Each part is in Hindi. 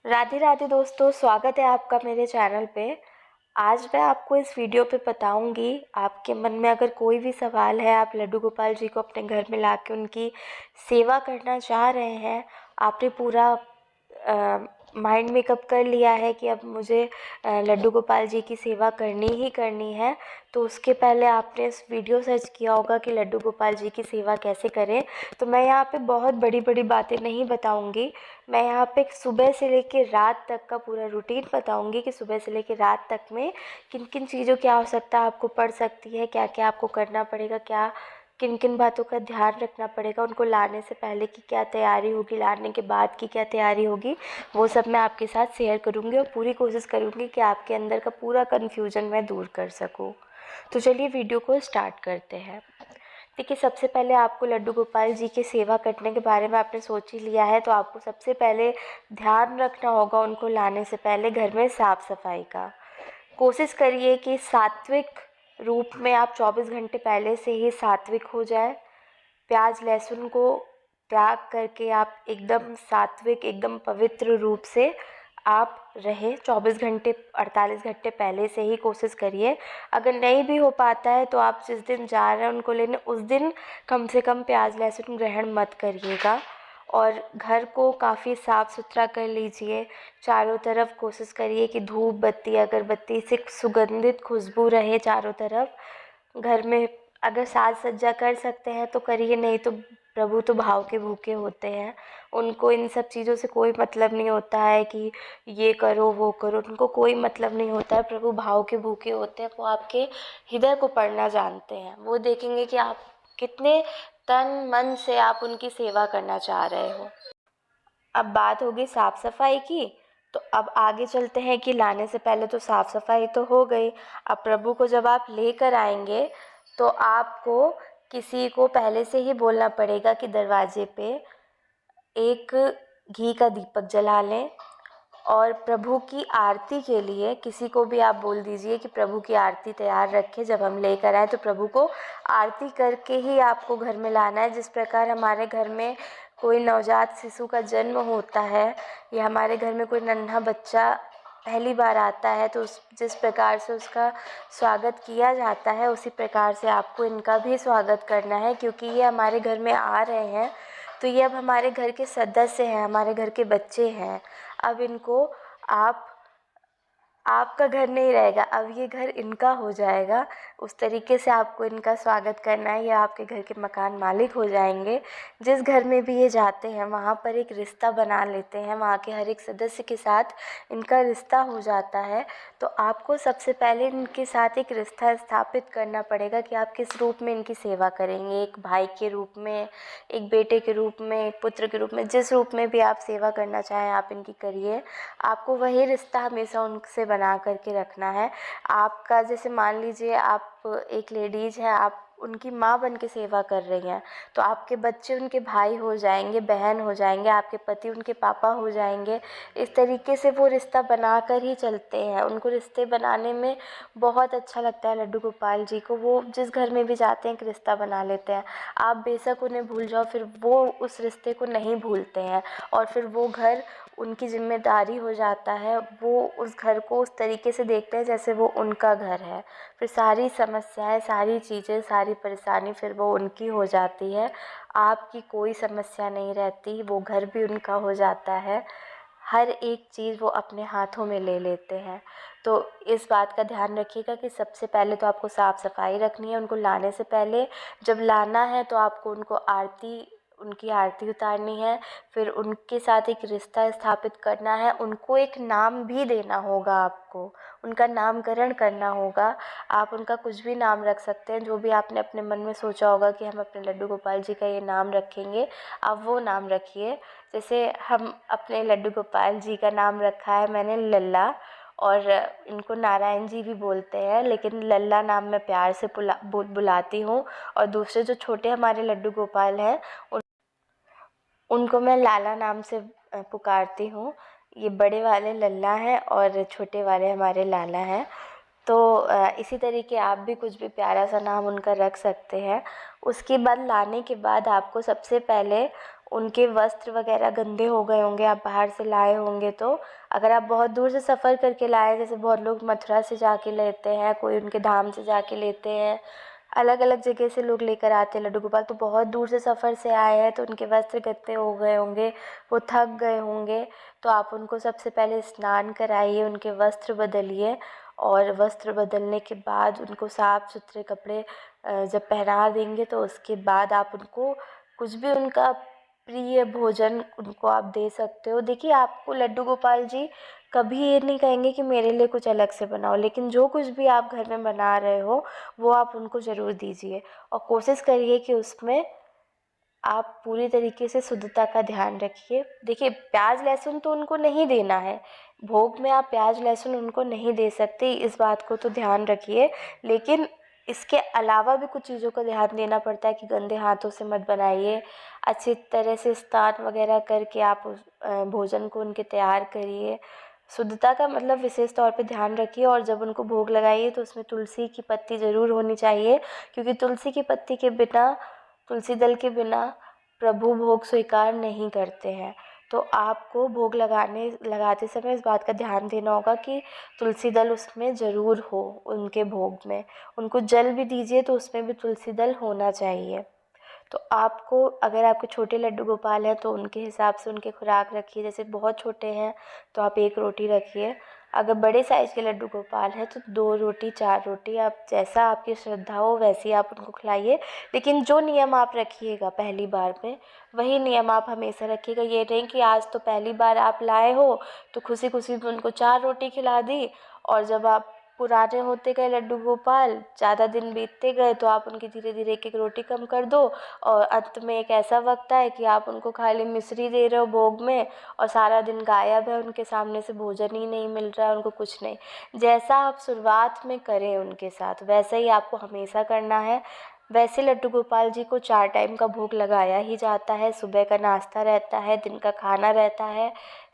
राधे राधे दोस्तों, स्वागत है आपका मेरे चैनल पे। आज मैं आपको इस वीडियो पे बताऊंगी, आपके मन में अगर कोई भी सवाल है, आप लड्डू गोपाल जी को अपने घर में लाके उनकी सेवा करना चाह रहे हैं, आपने पूरा माइंड मेकअप कर लिया है कि अब मुझे लड्डू गोपाल जी की सेवा करनी ही करनी है, तो उसके पहले आपने इस वीडियो सर्च किया होगा कि लड्डू गोपाल जी की सेवा कैसे करें। तो मैं यहाँ पे बहुत बड़ी बड़ी बातें नहीं बताऊंगी। मैं यहाँ पे सुबह से लेकर रात तक का पूरा रूटीन बताऊंगी कि सुबह से लेकर रात तक में किन किन चीज़ों की आवश्यकता आपको पड़ सकती है, क्या क्या आपको करना पड़ेगा, क्या किन किन बातों का ध्यान रखना पड़ेगा, उनको लाने से पहले की क्या तैयारी होगी, लाने के बाद की क्या तैयारी होगी, वो सब मैं आपके साथ शेयर करूँगी और पूरी कोशिश करूँगी कि आपके अंदर का पूरा कन्फ्यूज़न मैं दूर कर सकूँ। तो चलिए वीडियो को स्टार्ट करते हैं। देखिए, सबसे पहले आपको लड्डू गोपाल जी की सेवा करने के बारे में आपने सोच ही लिया है, तो आपको सबसे पहले ध्यान रखना होगा उनको लाने से पहले घर में साफ़ सफाई का। कोशिश करिए कि सात्विक रूप में आप 24 घंटे पहले से ही सात्विक हो जाए। प्याज लहसुन को त्याग करके आप एकदम सात्विक, एकदम पवित्र रूप से आप रहें। 24 घंटे 48 घंटे पहले से ही कोशिश करिए। अगर नहीं भी हो पाता है तो आप जिस दिन जा रहे हैं उनको लेने, उस दिन कम से कम प्याज लहसुन ग्रहण मत करिएगा। और घर को काफ़ी साफ़ सुथरा कर लीजिए। चारों तरफ कोशिश करिए कि धूप बत्ती अगरबत्ती से सुगंधित खुशबू रहे चारों तरफ। घर में अगर साज सज्जा कर सकते हैं तो करिए, नहीं तो प्रभु तो भाव के भूखे होते हैं। उनको इन सब चीज़ों से कोई मतलब नहीं होता है कि ये करो वो करो, उनको कोई मतलब नहीं होता है। प्रभु भाव के भूखे होते हैं, वो आपके हृदय को पढ़ना जानते हैं। वो देखेंगे कि आप कितने तन मन से आप उनकी सेवा करना चाह रहे हो। अब बात होगी साफ़ सफाई की, तो अब आगे चलते हैं कि लाने से पहले तो साफ़ सफाई तो हो गई। अब प्रभु को जब आप लेकर आएंगे तो आपको किसी को पहले से ही बोलना पड़ेगा कि दरवाजे पे एक घी का दीपक जला लें। और प्रभु की आरती के लिए किसी को भी आप बोल दीजिए कि प्रभु की आरती तैयार रखें। जब हम लेकर आए तो प्रभु को आरती करके ही आपको घर में लाना है। जिस प्रकार हमारे घर में कोई नवजात शिशु का जन्म होता है या हमारे घर में कोई नन्हा बच्चा पहली बार आता है तो जिस प्रकार से उसका स्वागत किया जाता है, उसी प्रकार से आपको इनका भी स्वागत करना है। क्योंकि ये हमारे घर में आ रहे हैं तो ये अब हमारे घर के सदस्य हैं, हमारे घर के बच्चे हैं। अब इनको आपका घर नहीं रहेगा, अब ये घर इनका हो जाएगा। उस तरीके से आपको इनका स्वागत करना है। ये आपके घर के मकान मालिक हो जाएंगे। जिस घर में भी ये जाते हैं वहाँ पर एक रिश्ता बना लेते हैं, वहाँ के हर एक सदस्य के साथ इनका रिश्ता हो जाता है। तो आपको सबसे पहले इनके साथ एक रिश्ता स्थापित करना पड़ेगा कि आप किस रूप में इनकी सेवा करेंगे। एक भाई के रूप में, एक बेटे के रूप में, एक पुत्र के रूप में, जिस रूप में भी आप सेवा करना चाहें आप इनकी करिए। आपको वही रिश्ता हमेशा उनसे बना करके रखना है। आपका जैसे मान लीजिए आप एक लेडीज़ हैं, आप उनकी माँ बन के सेवा कर रही हैं, तो आपके बच्चे उनके भाई हो जाएंगे, बहन हो जाएंगे, आपके पति उनके पापा हो जाएंगे। इस तरीके से वो रिश्ता बना कर ही चलते हैं। उनको रिश्ते बनाने में बहुत अच्छा लगता है लड्डू गोपाल जी को। वो जिस घर में भी जाते हैं एक रिश्ता बना लेते हैं। आप बेशक उन्हें भूल जाओ, फिर वो उस रिश्ते को नहीं भूलते हैं और फिर वो घर उनकी जिम्मेदारी हो जाता है। वो उस घर को उस तरीके से देखते हैं जैसे वो उनका घर है। फिर सारी समस्याएं, सारी चीज़ें, सारी परेशानी फिर वो उनकी हो जाती है। आपकी कोई समस्या नहीं रहती, वो घर भी उनका हो जाता है। हर एक चीज़ वो अपने हाथों में ले लेते हैं। तो इस बात का ध्यान रखिएगा कि सबसे पहले तो आपको साफ़ सफाई रखनी है उनको लाने से पहले। जब लाना है तो आपको उनकी आरती उतारनी है। फिर उनके साथ एक रिश्ता स्थापित करना है। उनको एक नाम भी देना होगा, आपको उनका नामकरण करना होगा। आप उनका कुछ भी नाम रख सकते हैं, जो भी आपने अपने मन में सोचा होगा कि हम अपने लड्डू गोपाल जी का ये नाम रखेंगे, आप वो नाम रखिए। जैसे हम अपने लड्डू गोपाल जी का नाम रखा है मैंने लल्ला, और इनको नारायण जी भी बोलते हैं, लेकिन लल्ला नाम मैं प्यार से बुलाती हूँ। और दूसरे जो छोटे हमारे लड्डू गोपाल हैं उनको मैं लाला नाम से पुकारती हूँ। ये बड़े वाले लल्ला हैं और छोटे वाले हमारे लाला हैं। तो इसी तरीके आप भी कुछ भी प्यारा सा नाम उनका रख सकते हैं। उसके बाद लाने के बाद आपको सबसे पहले उनके वस्त्र वगैरह गंदे हो गए होंगे, आप बाहर से लाए होंगे। तो अगर आप बहुत दूर से सफ़र करके लाए, जैसे बहुत लोग मथुरा से जाके लेते हैं, कोई उनके धाम से जाके लेते हैं, अलग अलग जगह से लोग लेकर आते हैं लड्डू गोपाल, तो बहुत दूर से सफ़र से आए हैं तो उनके वस्त्र गंदे हो गए होंगे, वो थक गए होंगे। तो आप उनको सबसे पहले स्नान कराइए, उनके वस्त्र बदलिए, और वस्त्र बदलने के बाद उनको साफ़ सुथरे कपड़े जब पहना देंगे तो उसके बाद आप उनको कुछ भी उनका प्रिय भोजन उनको आप दे सकते हो। देखिए, आपको लड्डू गोपाल जी कभी ये नहीं कहेंगे कि मेरे लिए कुछ अलग से बनाओ, लेकिन जो कुछ भी आप घर में बना रहे हो वो आप उनको ज़रूर दीजिए, और कोशिश करिए कि उसमें आप पूरी तरीके से शुद्धता का ध्यान रखिए। देखिए, प्याज लहसुन तो उनको नहीं देना है, भोग में आप प्याज लहसुन उनको नहीं दे सकते, इस बात को तो ध्यान रखिए। लेकिन इसके अलावा भी कुछ चीज़ों का ध्यान देना पड़ता है कि गंदे हाथों से मत बनाइए, अच्छी तरह से स्नान वगैरह करके आप उस भोजन को उनके तैयार करिए। शुद्धता का मतलब विशेष तौर पे ध्यान रखिए, और जब उनको भोग लगाइए तो उसमें तुलसी की पत्ती ज़रूर होनी चाहिए, क्योंकि तुलसी की पत्ती के बिना, तुलसी दल के बिना प्रभु भोग स्वीकार नहीं करते हैं। तो आपको भोग लगाते समय इस बात का ध्यान देना होगा कि तुलसी दल उसमें ज़रूर हो, उनके भोग में। उनको जल भी दीजिए तो उसमें भी तुलसी दल होना चाहिए। तो आपको, अगर आपके छोटे लड्डू गोपाल हैं तो उनके हिसाब से उनकी खुराक रखिए, जैसे बहुत छोटे हैं तो आप 1 रोटी रखिए, अगर बड़े साइज़ के लड्डू गोपाल हैं तो 2 रोटी 4 रोटी, आप जैसा आपकी श्रद्धा हो वैसे आप उनको खिलाइए। लेकिन जो नियम आप रखिएगा पहली बार में, वही नियम आप हमेशा रखिएगा। ये नहीं कि आज तो पहली बार आप लाए हो तो खुशी खुशी में उनको 4 रोटी खिला दी, और जब आप पुराने होते गए लड्डू गोपाल, ज़्यादा दिन बीतते गए, तो आप उनकी धीरे धीरे 1-1 रोटी कम कर दो, और अंत में एक ऐसा वक्त आए कि आप उनको खाली मिश्री दे रहे हो भोग में, और सारा दिन गायब है, उनके सामने से भोजन ही नहीं मिल रहा है, उनको कुछ नहीं। जैसा आप शुरुआत में करें उनके साथ, वैसा ही आपको हमेशा करना है। वैसे लड्डू गोपाल जी को 4 टाइम का भोग लगाया ही जाता है। सुबह का नाश्ता रहता है, दिन का खाना रहता है,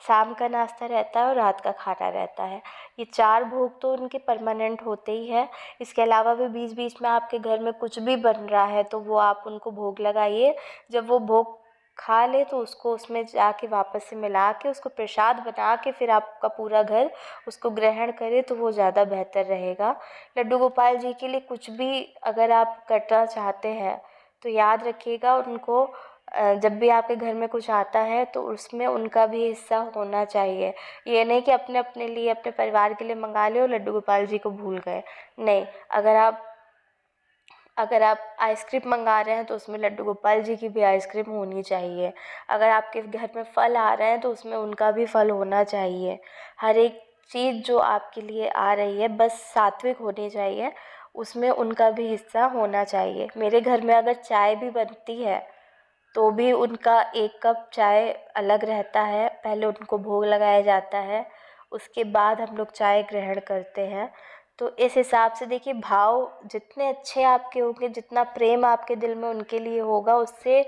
शाम का नाश्ता रहता है, और रात का खाना रहता है। ये 4 भोग तो उनके परमानेंट होते ही हैं। इसके अलावा भी बीच बीच में आपके घर में कुछ भी बन रहा है तो वो आप उनको भोग लगाइए। जब वो भोग खा ले तो उसको उसमें जाके वापस से मिला के उसको प्रसाद बना के फिर आपका पूरा घर उसको ग्रहण करे तो वो ज़्यादा बेहतर रहेगा। लड्डू गोपाल जी के लिए कुछ भी अगर आप करना चाहते हैं तो याद रखिएगा, उनको जब भी आपके घर में कुछ आता है तो उसमें उनका भी हिस्सा होना चाहिए। ये नहीं कि अपने अपने लिए, अपने परिवार के लिए मंगा ले और लड्डू गोपाल जी को भूल गए। नहीं, अगर आप आइसक्रीम मंगा रहे हैं तो उसमें लड्डू गोपाल जी की भी आइसक्रीम होनी चाहिए। अगर आपके घर में फल आ रहे हैं तो उसमें उनका भी फल होना चाहिए। हर एक चीज़ जो आपके लिए आ रही है बस सात्विक होनी चाहिए, उसमें उनका भी हिस्सा होना चाहिए। मेरे घर में अगर चाय भी बनती है तो भी उनका 1 कप चाय अलग रहता है, पहले उनको भोग लगाया जाता है, उसके बाद हम लोग चाय ग्रहण करते हैं। तो इस हिसाब से देखिए, भाव जितने अच्छे आपके होंगे, जितना प्रेम आपके दिल में उनके लिए होगा, उससे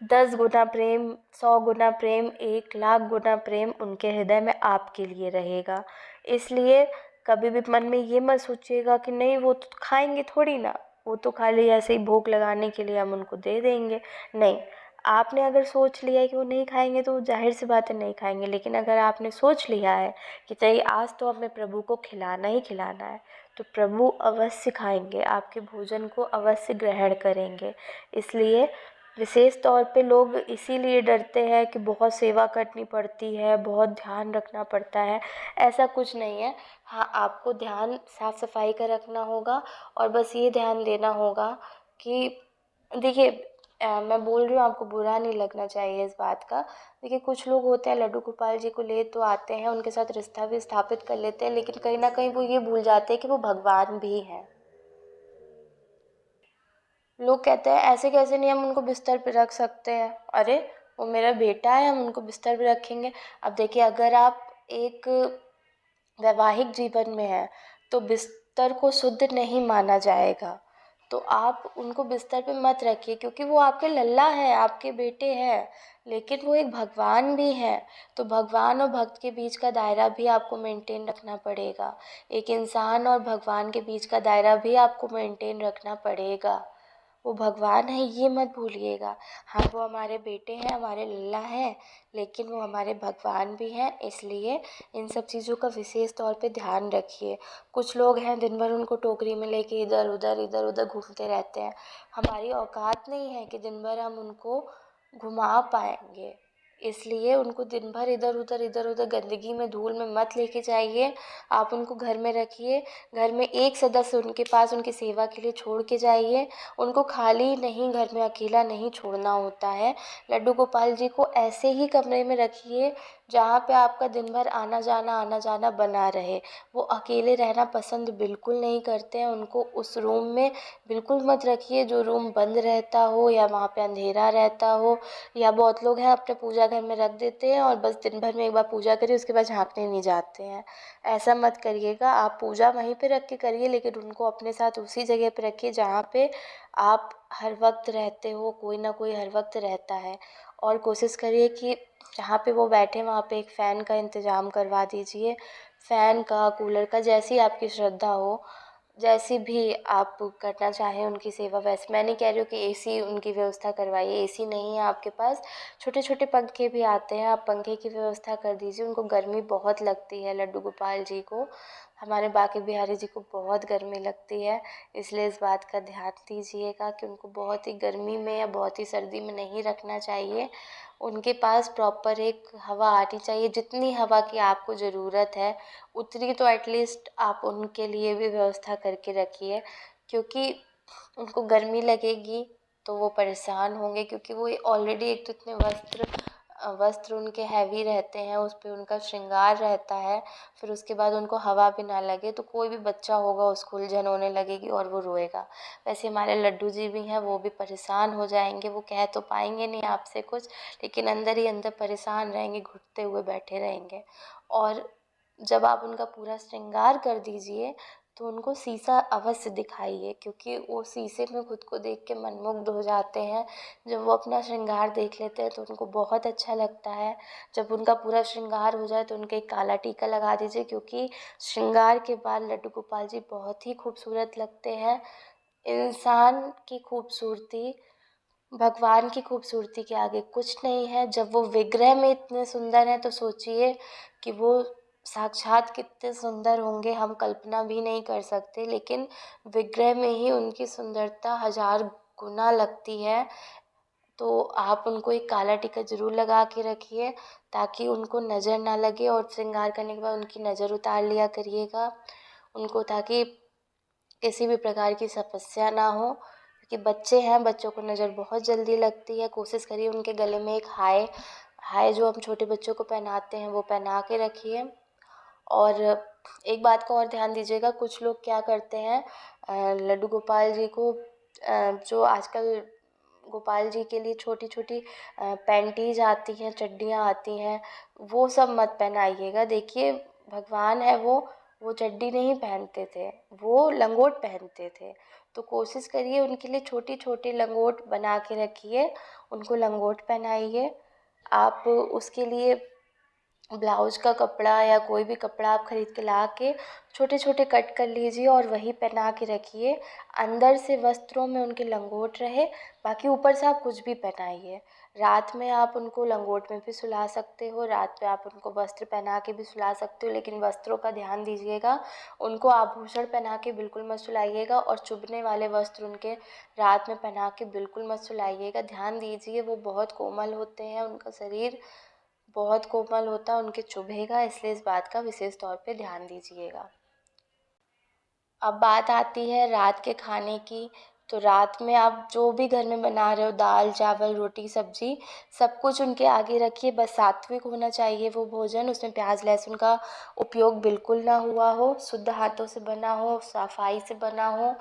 10 गुना प्रेम, 100 गुना प्रेम, 1 लाख गुना प्रेम उनके हृदय में आपके लिए रहेगा। इसलिए कभी भी मन में ये मत सोचिएगा कि नहीं वो तो खाएंगे थोड़ी ना, वो तो खाली ऐसे ही भोग लगाने के लिए हम उनको दे देंगे। नहीं, आपने अगर सोच लिया है कि वो नहीं खाएंगे तो जाहिर सी बात है नहीं खाएंगे, लेकिन अगर आपने सोच लिया है कि चलिए आज तो हमें प्रभु को खिलाना ही खिलाना है, तो प्रभु अवश्य खाएंगे, आपके भोजन को अवश्य ग्रहण करेंगे। इसलिए विशेष तौर पे लोग इसीलिए डरते हैं कि बहुत सेवा करनी पड़ती है, बहुत ध्यान रखना पड़ता है। ऐसा कुछ नहीं है। हाँ, आपको ध्यान साफ़ सफाई का रखना होगा, और बस ये ध्यान देना होगा कि देखिए, मैं बोल रही हूँ, आपको बुरा नहीं लगना चाहिए इस बात का। देखिए, कुछ लोग होते हैं लड्डू गोपाल जी को ले तो आते हैं, उनके साथ रिश्ता भी स्थापित कर लेते हैं, लेकिन कहीं ना कहीं वो ये भूल जाते हैं कि वो भगवान भी हैं। लोग कहते हैं ऐसे कैसे नहीं हम उनको बिस्तर पे रख सकते हैं। अरे, वो मेरा बेटा है, हम उनको बिस्तर पे रखेंगे। अब देखिए, अगर आप एक वैवाहिक जीवन में हैं तो बिस्तर को शुद्ध नहीं माना जाएगा, तो आप उनको बिस्तर पे मत रखिए, क्योंकि वो आपके लल्ला है, आपके बेटे हैं, लेकिन वो एक भगवान भी हैं। तो भगवान और भक्त के बीच का दायरा भी आपको मेंटेन रखना पड़ेगा। एक इंसान और भगवान के बीच का दायरा भी आपको मेंटेन रखना पड़ेगा। वो भगवान है ये मत भूलिएगा। हाँ, वो हमारे बेटे हैं, हमारे लल्ला हैं, लेकिन वो हमारे भगवान भी हैं, इसलिए इन सब चीज़ों का विशेष तौर पे ध्यान रखिए। कुछ लोग हैं दिन भर उनको टोकरी में लेके इधर उधर घूमते रहते हैं। हमारी औकात नहीं है कि दिन भर हम उनको घुमा पाएंगे, इसलिए उनको दिन भर इधर उधर गंदगी में धूल में मत लेके जाइए। आप उनको घर में रखिए, घर में एक सदस्य उनके पास उनकी सेवा के लिए छोड़ के जाइए। उनको खाली नहीं, घर में अकेला नहीं छोड़ना होता है। लड्डू गोपाल जी को ऐसे ही कमरे में रखिए जहाँ पे आपका दिन भर आना जाना बना रहे। वो अकेले रहना पसंद बिल्कुल नहीं करते हैं। उनको उस रूम में बिल्कुल मत रखिए जो रूम बंद रहता हो या वहाँ पे अंधेरा रहता हो। या बहुत लोग हैं अपने पूजा घर में रख देते हैं और बस दिन भर में एक बार पूजा करिए, उसके बाद झांकने नहीं जाते हैं। ऐसा मत करिएगा। आप पूजा वहीं पे रख के करिए, लेकिन उनको अपने साथ उसी जगह पे रखिए जहाँ पे आप हर वक्त रहते हो। कोई ना कोई हर वक्त रहता है। और कोशिश करिए कि जहाँ पे वो बैठे वहाँ पे एक फ़ैन का इंतज़ाम करवा दीजिए। फ़ैन का, कूलर का, जैसी आपकी श्रद्धा हो, जैसी भी आप करना चाहें उनकी सेवा। वैसे मैं नहीं कह रही हूँ कि एसी उनकी व्यवस्था करवाइए, एसी नहीं है आपके पास, छोटे छोटे पंखे भी आते हैं, आप पंखे की व्यवस्था कर दीजिए। उनको गर्मी बहुत लगती है लड्डू गोपाल जी को, हमारे बांके बिहारी जी को बहुत गर्मी लगती है, इसलिए इस बात का ध्यान दीजिएगा कि उनको बहुत ही गर्मी में या बहुत ही सर्दी में नहीं रखना चाहिए। उनके पास प्रॉपर एक हवा आनी चाहिए। जितनी हवा की आपको ज़रूरत है उतनी तो एटलीस्ट आप उनके लिए भी व्यवस्था करके रखिए, क्योंकि उनको गर्मी लगेगी तो वो परेशान होंगे, क्योंकि वो ऑलरेडी एक तो इतने वस्त्र उनके हैवी रहते हैं, उस पर उनका श्रृंगार रहता है। फिर उसके बाद उनको हवा भी ना लगे तो कोई भी बच्चा होगा उसको उलझन होने लगेगी और वो रोएगा। वैसे हमारे लड्डू जी भी हैं, वो भी परेशान हो जाएंगे। वो कह तो पाएंगे नहीं आपसे कुछ, लेकिन अंदर ही अंदर परेशान रहेंगे, घुटते हुए बैठे रहेंगे। और जब आप उनका पूरा श्रृंगार कर दीजिए तो उनको शीशा अवश्य दिखाइए, क्योंकि वो शीशे में खुद को देख के मनमुग्ध हो जाते हैं। जब वो अपना श्रृंगार देख लेते हैं तो उनको बहुत अच्छा लगता है। जब उनका पूरा श्रृंगार हो जाए तो उनके एक काला टीका लगा दीजिए, क्योंकि श्रृंगार के बाद लड्डू गोपाल जी बहुत ही खूबसूरत लगते हैं। इंसान की खूबसूरती भगवान की खूबसूरती के आगे कुछ नहीं है। जब वो विग्रह में इतने सुंदर हैं तो सोचिए कि वो साक्षात कितने सुंदर होंगे, हम कल्पना भी नहीं कर सकते। लेकिन विग्रह में ही उनकी सुंदरता 1000 गुना लगती है। तो आप उनको एक काला टीका ज़रूर लगा के रखिए ताकि उनको नज़र ना लगे, और श्रृंगार करने के बाद उनकी नज़र उतार लिया करिएगा उनको, ताकि किसी भी प्रकार की समस्या ना हो। क्योंकि बच्चे हैं, बच्चों को नज़र बहुत जल्दी लगती है। कोशिश करिए उनके गले में एक हाय हाय जो हम छोटे बच्चों को पहनाते हैं वो पहना के रखिए। और एक बात का और ध्यान दीजिएगा, कुछ लोग क्या करते हैं, लड्डू गोपाल जी को जो आजकल गोपाल जी के लिए छोटी छोटी पैंटीज आती हैं, चड्डियाँ आती हैं, वो सब मत पहनाइएगा। देखिए भगवान है, वो चड्डी नहीं पहनते थे, वो लंगोट पहनते थे। तो कोशिश करिए उनके लिए छोटी छोटी लंगोट बना के रखिए, उनको लंगोट पहनाइए। आप उसके लिए ब्लाउज का कपड़ा या कोई भी कपड़ा आप खरीद के ला के छोटे छोटे कट कर लीजिए और वही पहना के रखिए। अंदर से वस्त्रों में उनके लंगोट रहे, बाकी ऊपर से आप कुछ भी पहनाइए। रात में आप उनको लंगोट में भी सुला सकते हो, रात में आप उनको वस्त्र पहना के भी सुला सकते हो, लेकिन वस्त्रों का ध्यान दीजिएगा। उनको आभूषण पहना के बिल्कुल मत सुलाइएगा, और चुभने वाले वस्त्र उनके रात में पहना के बिल्कुल मत सुलाइएगा। ध्यान दीजिए, वो बहुत कोमल होते हैं, उनका शरीर बहुत कोमल होता है, उनके चुभेगा, इसलिए इस बात का विशेष तौर पे ध्यान दीजिएगा। अब बात आती है रात के खाने की। तो रात में आप जो भी घर में बना रहे हो, दाल चावल रोटी सब्जी, सब कुछ उनके आगे रखिए। बस सात्विक होना चाहिए वो भोजन, उसमें प्याज लहसुन का उपयोग बिल्कुल ना हुआ हो, शुद्ध हाथों से बना हो, सफाई से बना हो।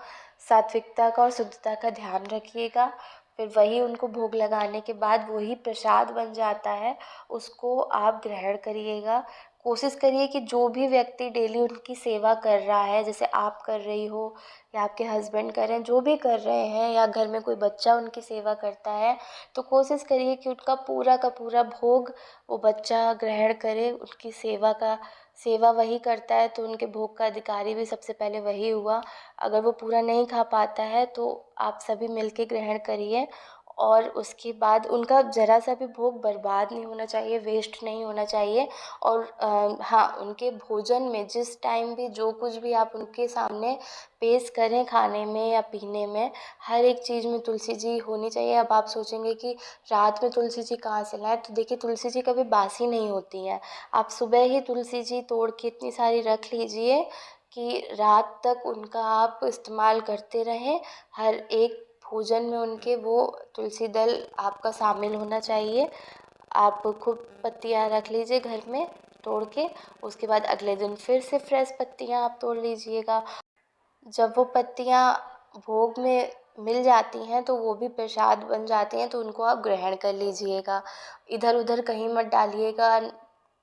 सात्विकता का और शुद्धता का ध्यान रखिएगा। फिर वही उनको भोग लगाने के बाद वही प्रसाद बन जाता है, उसको आप ग्रहण करिएगा। कोशिश करिए कि जो भी व्यक्ति डेली उनकी सेवा कर रहा है, जैसे आप कर रही हो या आपके हस्बैंड कर रहे हैं, जो भी कर रहे हैं, या घर में कोई बच्चा उनकी सेवा करता है, तो कोशिश करिए कि उनका पूरा का पूरा भोग वो बच्चा ग्रहण करे। उनकी सेवा वही करता है तो उनके भोग का अधिकारी भी सबसे पहले वही हुआ। अगर वो पूरा नहीं खा पाता है तो आप सभी मिलके ग्रहण करिए, और उसके बाद उनका ज़रा सा भी भोग बर्बाद नहीं होना चाहिए, वेस्ट नहीं होना चाहिए। और हाँ, उनके भोजन में जिस टाइम भी जो कुछ भी आप उनके सामने पेश करें खाने में या पीने में, हर एक चीज़ में तुलसी जी होनी चाहिए। अब आप सोचेंगे कि रात में तुलसी जी कहाँ से लाएं, तो देखिए तुलसी जी कभी बासी नहीं होती हैं। आप सुबह ही तुलसी जी तोड़ के इतनी सारी रख लीजिए कि रात तक उनका आप इस्तेमाल करते रहें। हर एक भोजन में उनके वो तुलसी दल आपका शामिल होना चाहिए। आप खूब पत्तियाँ रख लीजिए घर में तोड़ के, उसके बाद अगले दिन फिर से फ्रेश पत्तियाँ आप तोड़ लीजिएगा। जब वो पत्तियाँ भोग में मिल जाती हैं तो वो भी प्रसाद बन जाती हैं, तो उनको आप ग्रहण कर लीजिएगा। इधर उधर कहीं मत डालिएगा,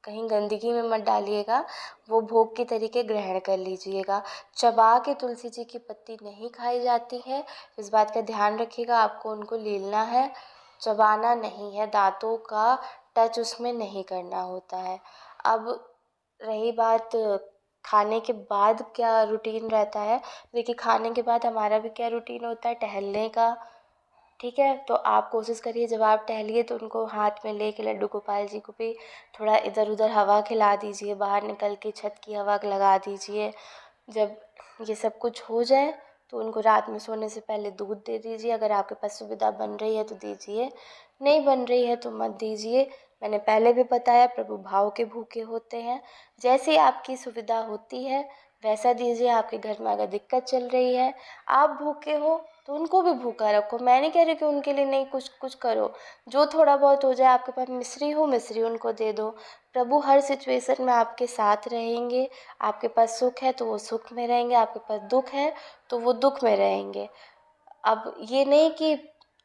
कहीं गंदगी में मत डालिएगा, वो भोग के तरीके ग्रहण कर लीजिएगा। चबा के तुलसी जी की पत्ती नहीं खाई जाती है, इस बात का ध्यान रखिएगा। आपको उनको लीलना है, चबाना नहीं है, दांतों का टच उसमें नहीं करना होता है। अब रही बात खाने के बाद क्या रूटीन रहता है, देखिए खाने के बाद हमारा भी क्या रूटीन होता है, टहलने का। ठीक है, तो आप कोशिश करिए जब आप टहलिए तो उनको हाथ में लेके लड्डू गोपाल जी को भी थोड़ा इधर उधर हवा खिला दीजिए, बाहर निकल के छत की हवा लगा दीजिए। जब ये सब कुछ हो जाए तो उनको रात में सोने से पहले दूध दे दीजिए। अगर आपके पास सुविधा बन रही है तो दीजिए, नहीं बन रही है तो मत दीजिए। मैंने पहले भी बताया, प्रभु भाव के भूखे होते हैं। जैसी आपकी सुविधा होती है वैसा दीजिए। आपके घर में अगर दिक्कत चल रही है, आप भूखे हो, तो उनको भी भूखा रखो। मैं नहीं कह रही कि उनके लिए नहीं कुछ कुछ करो, जो थोड़ा बहुत हो जाए। आपके पास मिश्री हो, मिश्री उनको दे दो। प्रभु हर सिचुएशन में आपके साथ रहेंगे। आपके पास सुख है तो वो सुख में रहेंगे, आपके पास दुख है तो वो दुख में रहेंगे। अब ये नहीं कि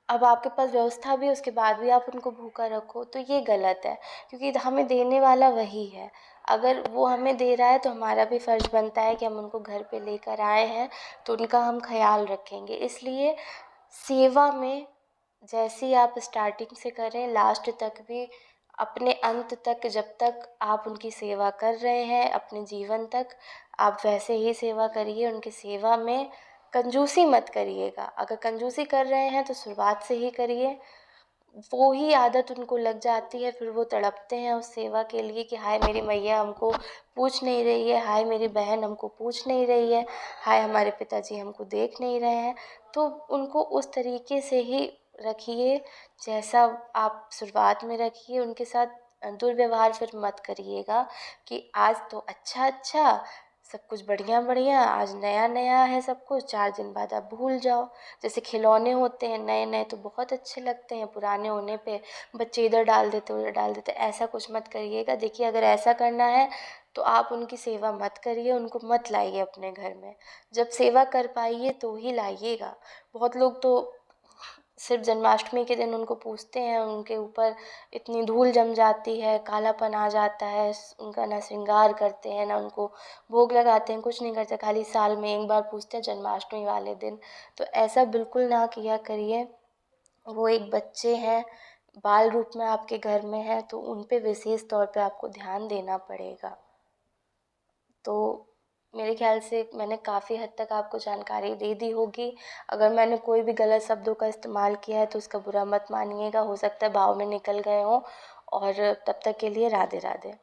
अब आपके पास व्यवस्था भी है उसके बाद भी आप उनको भूखा रखो, तो ये गलत है, क्योंकि हमें देने वाला वही है। अगर वो हमें दे रहा है तो हमारा भी फ़र्ज़ बनता है कि हम उनको घर पे लेकर आए हैं तो उनका हम ख्याल रखेंगे। इसलिए सेवा में जैसी आप स्टार्टिंग से करें लास्ट तक भी, अपने अंत तक, जब तक आप उनकी सेवा कर रहे हैं अपने जीवन तक, आप वैसे ही सेवा करिए। उनकी सेवा में कंजूसी मत करिएगा। अगर कंजूसी कर रहे हैं तो शुरुआत से ही करिए। वो ही आदत उनको लग जाती है, फिर वो तड़पते हैं उस सेवा के लिए कि हाय मेरी मैया हमको पूछ नहीं रही है, हाय मेरी बहन हमको पूछ नहीं रही है, हाय हमारे पिताजी हमको देख नहीं रहे हैं। तो उनको उस तरीके से ही रखिए जैसा आप शुरुआत में रखिए। उनके साथ दुर्व्यवहार फिर मत करिएगा कि आज तो अच्छा अच्छा सब कुछ बढ़िया बढ़िया, आज नया नया है सब कुछ, 4 दिन बाद आप भूल जाओ। जैसे खिलौने होते हैं नए नए तो बहुत अच्छे लगते हैं, पुराने होने पे बच्चे इधर डाल देते उधर डाल देते, ऐसा कुछ मत करिएगा। देखिए अगर ऐसा करना है तो आप उनकी सेवा मत करिए, उनको मत लाइए अपने घर में। जब सेवा कर पाइए तो ही लाइएगा। बहुत लोग तो सिर्फ जन्माष्टमी के दिन उनको पूजते हैं, उनके ऊपर इतनी धूल जम जाती है, कालापन आ जाता है, उनका ना श्रृंगार करते हैं ना उनको भोग लगाते हैं, कुछ नहीं करते, खाली साल में एक बार पूजते हैं जन्माष्टमी वाले दिन। तो ऐसा बिल्कुल ना किया करिए। वो एक बच्चे हैं, बाल रूप में आपके घर में है, तो उन पे विशेष तौर पे आपको ध्यान देना पड़ेगा। तो मेरे ख्याल से मैंने काफ़ी हद तक आपको जानकारी दे दी होगी। अगर मैंने कोई भी गलत शब्दों का इस्तेमाल किया है तो उसका बुरा मत मानिएगा, हो सकता है भाव में निकल गए हों। और तब तक के लिए राधे राधे।